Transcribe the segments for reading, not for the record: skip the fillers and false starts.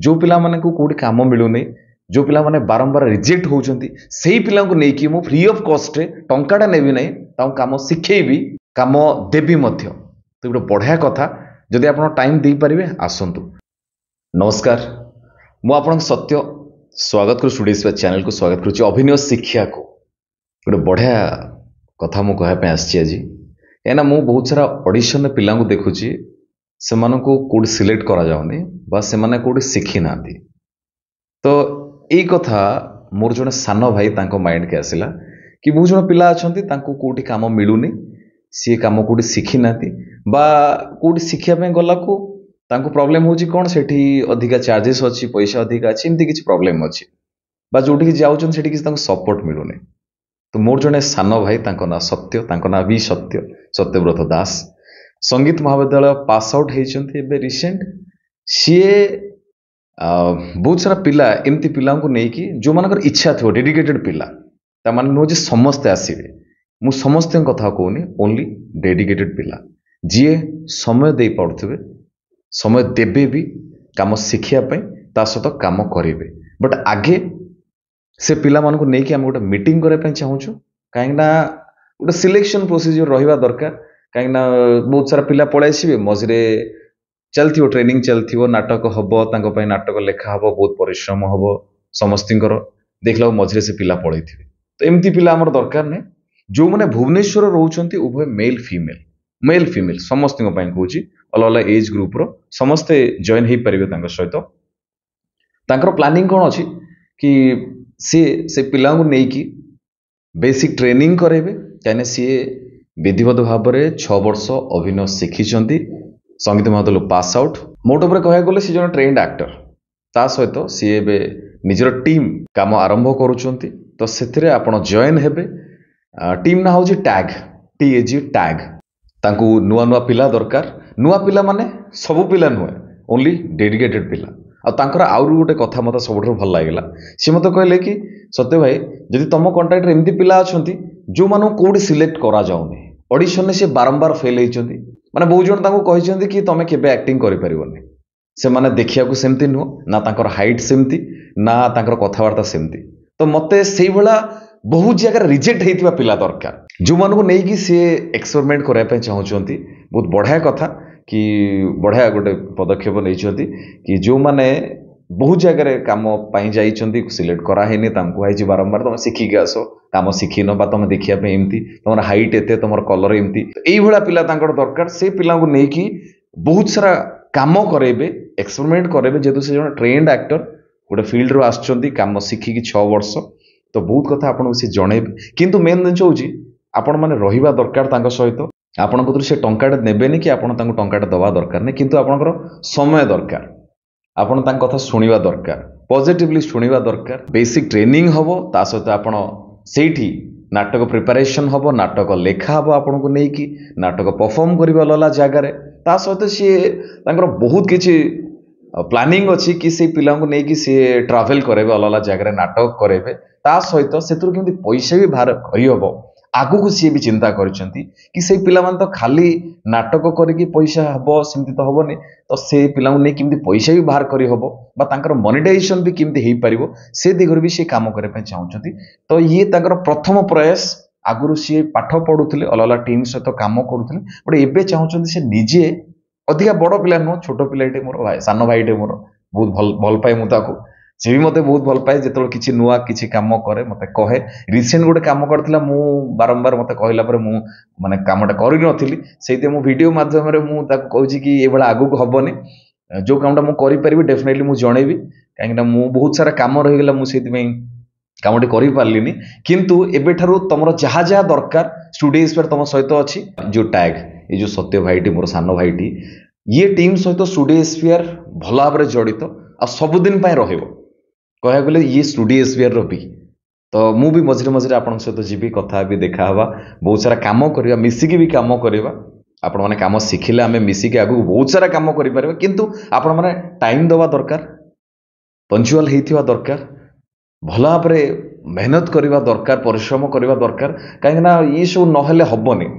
जो पिला माने को कोडी काम मिलुनी जो पिला माने बारंबार रिजेक्ट होउछंती सेही पिला को नेकी मु फ्री ऑफ कॉस्ट रे टंकाटा नेबी नै ता काम सिखेबी काम देबी मध्य तो गोटे बढ़िया कथा जदि आपण टाइम दे पारिबे आसंतु। नमस्कार मु आपन सत्य स्वागत कर स्टूडियो चैनल को स्वागत करूची अभिनय शिक्षा को गोटे बढ़िया कथा मु कहया पे आछि आज एना मु बहुत सारा ऑडिशन पिला को देखुची से मानको कोड सिलेक्ट करा जाउनी बा से माने कोड सिखि नांती तो एई कथा मोर जने सानो भाई तांको माइंड के आसिला कि बहुत जन पिला अछंती तांको कोठी काम मिलुनी सी काम कोठी सिखि नांती बा कोठी शिखिया पे गला को तांको प्रॉब्लम होची कोन सेठी अधिका चार्जेस अछि पैसा अधिका अछि इनती किछ प्रॉब्लम अछि बा जोठी कि जाउछन सेठी किछ तांको सपोर्ट मिलुनी तो मोर जने सानो भाई तांको ना सत्य तांको ना भी सत्य सत्यव्रत दास संगीत महाविद्यालय पास आउट होइछंती एबे रिसेंट सीए बहुत सारा पिला एमती पिला को नेकी जो मानकर इच्छा थो डेडिकेटेड पिला ता मान नो जे समस्त आसीबे मु समस्त कथा कहूनी ओनली डेडिकेटेड पिला जीए समय दे पड़थबे समय देबे भी काम शिखिया पई ता सहित काम करिवे बट आगे से पिला मान को नेकी हम गोटे मीटिंग करे पई चाहूछु काहे ना गोटे सिलेक्शन प्रोसीजर रहिबा दरकार काहे ना बहुत सारा पिला पळै आसीबे मझरे चलथियो ट्रेनिंग चलथियो नाटक हबो तांको पई नाटक लेखा हबो बहुत परिश्रम हबो समस्तिंकर देखला मझरे से पिला पळैथिबे तो एमती पिला हमर दरकार नै जो माने भुवनेश्वर रहउछंती उभय मेल फीमेल समस्त पई कहूची अलग अलग एज ग्रुप रो समस्त जॉइन हे परिबे तांको सहित तांकर प्लानिंग कोन अछि कि से पिला को नेकी बेसिक ट्रेनिंग करेबे काने सी विधिवत भाव में 6 वर्ष अभिनय शिखिचंती संगीत महाविद्यालय पास आउट मोट उपर कह गले सी जन ट्रेन्ड एक्टर ता सहित सी एबे निजर टीम काम आरंभ करूछंती तो सेथिरे आपण जॉइन हेबे टीम ना होजी टैग टीएजी टैग तांकू नुआ नुआ पिला दरकार नुआ पिला माने सब पिला नुए ओनली डेडिकेटेड पिला आ तांकर आउर गोटे कथा मते सबठो भल लागला सी मते कहले कि सत्य भाई जदि तुम कांटेक्ट रे एमती पिला अछंती जो मानो कोड सिलेक्ट करा जाउनी ऑडिशन ने से बारंबार फेल होइचंती माने बहुत जन तांको कहिचंती कि तमे केबे एक्टिंग करि परिबोनी से माने देखिया को सेमती नु ना तांकर हाइट सेमती ना तांकर कथावार्ता सेमती तो मते सेही भला बहुत जगह रिजेक्ट हेतिबा पिला दरकार जो मानको नै कि से एक्सपेरिमेंट करै पे चाहउचंती बहुत बढ़िया कथा कि बढ़िया गोटे पदक्षेप नैचंती कि जो माने बहुत जगह काम पाई जाइचंती सिलेक्ट करा हेनी तांको हाइची बारंबार तुम शिखी के आसो काम शिखी न बा तुम देखिया पे एमती तुमर हाइट एते तुमर कलर एमती एई भला पिला तांकर दरकार से पिला को नै कि बहुत सारा काम करेबे एक्सपेरिमेंट करेबे जेतु से जण ट्रेन्ड एक्टर गोटे फील्ड रो आछंती काम शिखी कि 6 वर्ष तो बहुत कथा आपन से जणेबे किंतु मेन दिन होची आपण माने रहिबा दरकार तांका सहित आपण को से टंकाटा नेबेनी कि आपण तांको टंकाटा दवा दरकार नै किंतु आपनकर समय दरकार आपण तांक कथा सुनिबा दरकार पॉजिटिवली सुनिबा दरकार बेसिक ट्रेनिंग हबो ता सहित आपण सेठी नाटक प्रिपरेशन हबो नाटक लेखा हबो आपण को नै कि नाटक परफॉर्म करिबा लला जागा रे ता सहित सी तांकर बहुत किछि प्लानिंग अछि कि से पिला को नै कि से ट्रैवल करेबे अलला जागा रे नाटक करेबे ता सहित सेतुर केमि पैसा भी बाहर करि हबो आगु को सी भी चिंता करछंती कि से पिला मान तो खाली नाटक करके पैसा हबो सिमती तो हबोनी तो से पिला ने किमती पैसा भी बाहर करी हबो बा तांकर मोनेटाइजेशन भी किमती हेई परिबो से दिगर भी से काम करे पे चाहउछंती तो ये तांकर प्रथम प्रयास आगुरु सी पाठ पढुथिले अलला टीम सहित काम करूथिले बट एबे चाहउछंती से निजे अधिका बड़ पिला नो छोटो पिलाटे मोर भाई सानो भाईटे मोर बहुत भल पाए मु ताको से भी मते बहुत भल पाए जेतल किछि नुआ किछि काम करे मते कहे रिसेंट गोटे काम करथिला मु बारंबार मते कहला पर मु माने कामटा करि नथिली सेते मु वीडियो माध्यम रे मु ताको कहूची कि ए बडा आगु को हबनी जो कामटा मु करि परिबी डेफिनेटली मु जणेबी काहेकि मु बहुत सारा काम रहि गेला मु सेति में कामटी करि पारलिनी किंतु एबे ठारो तमरो जहा जहा दरकार स्टूडियोस पर तम सहित अछि जो टैग ए जो सत्य भाईटी मोर सानो भाईटी ये टीम सहित स्टूडियोस पर भला भाबरे जड़ित आ सब दिन पय रहइबो कह गले ये स्टूडियो स्फीयर रो भी तो मु भी मझे मझे आपण सहित जीवी कथा भी देखा हवा बहुत सारा काम करवा मिसिकी भी काम करवा आपण माने काम शिखिले आमे मिसिकी आगु बहुत सारा काम करि परबा किंतु आपण माने टाइम दवा दरकार पंचुअल हेथिवा दरकार भला भाबरे मेहनत करवा दरकार परिश्रम करवा दरकार काहे ना ये सब नहेले हबनी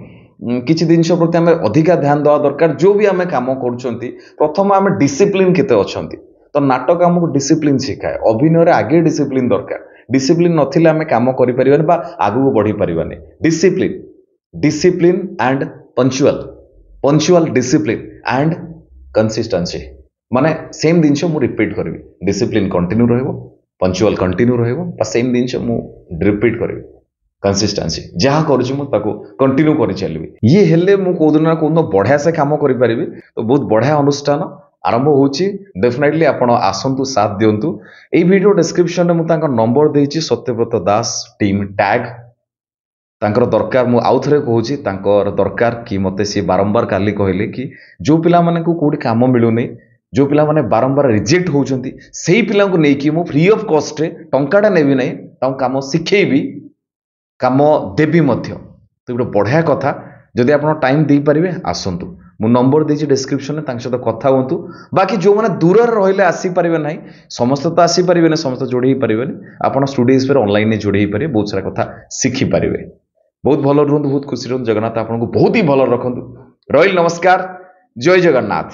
किछि दिन प्रति आमे अधिका ध्यान दवा दरकार जो भी आमे काम करूछंती प्रथम आमे डिसिप्लिन केते अछंती तो नाटक आमको डिसिप्लिन शिखाए अभिनय आगे डिसिप्लिन दरकार डिसिप्लिन नथिले आमे काम करि परिबानी बा आगु बढ़ी परिबानी discipline discipline and punctual discipline and consistency माने सेम जिनस मु रिपीट करी डिसिप्लिन कंटिन्यू रहइबो पंचुअल कंटिन्यू रहइबो बा सेम जिनस मु रिपीट करी कंसिस्टेंसी जहाँ करूँ मुझे कंटिन्यू कर चलि ये हेल्ले मु कोदिन ना कोदिन बढ़िया से काम करि परिबि तो बहुत बढ़िया अनुष्ठान आरंभ होची डेफिनेटली आपण आसंतु साथ दियंतु एई वीडियो डिस्क्रिप्शन में मु तांका नंबर देइची सत्यव्रत दास टीम टैग तांकर दरकार मु आउ थरे कहूची तांकर दरकार कि मते सी बारंबार काली कहले कि जो पिला माने को कोडी काम मिलुनी जो पिला माने बारंबार रिजेक्ट होउचंती सेही पिला को नेकी मु फ्री ऑफ कॉस्ट रे टंकाटा नेबी नै तां काम सिखेइबी काम देवी मध्य तो गोटे बढ़िया कथा जदि आप टाइम दे पारे आसतु मु नंबर देछि डिस्क्रिप्शन में सहित कथा हूँ बाकी जो मैंने दूर रही आसीपारे ना समस्त तो आसीपारे समस्त जोड़े पारे आप स्टूडियोज पर ऑनलाइन जोड़े पारे बहुत सारा कथा शिखिपारे बहुत भल रुहतु बहुत खुशी रुहतु जगन्नाथ आपको बहुत ही भल रखु रही नमस्कार जय जगन्नाथ।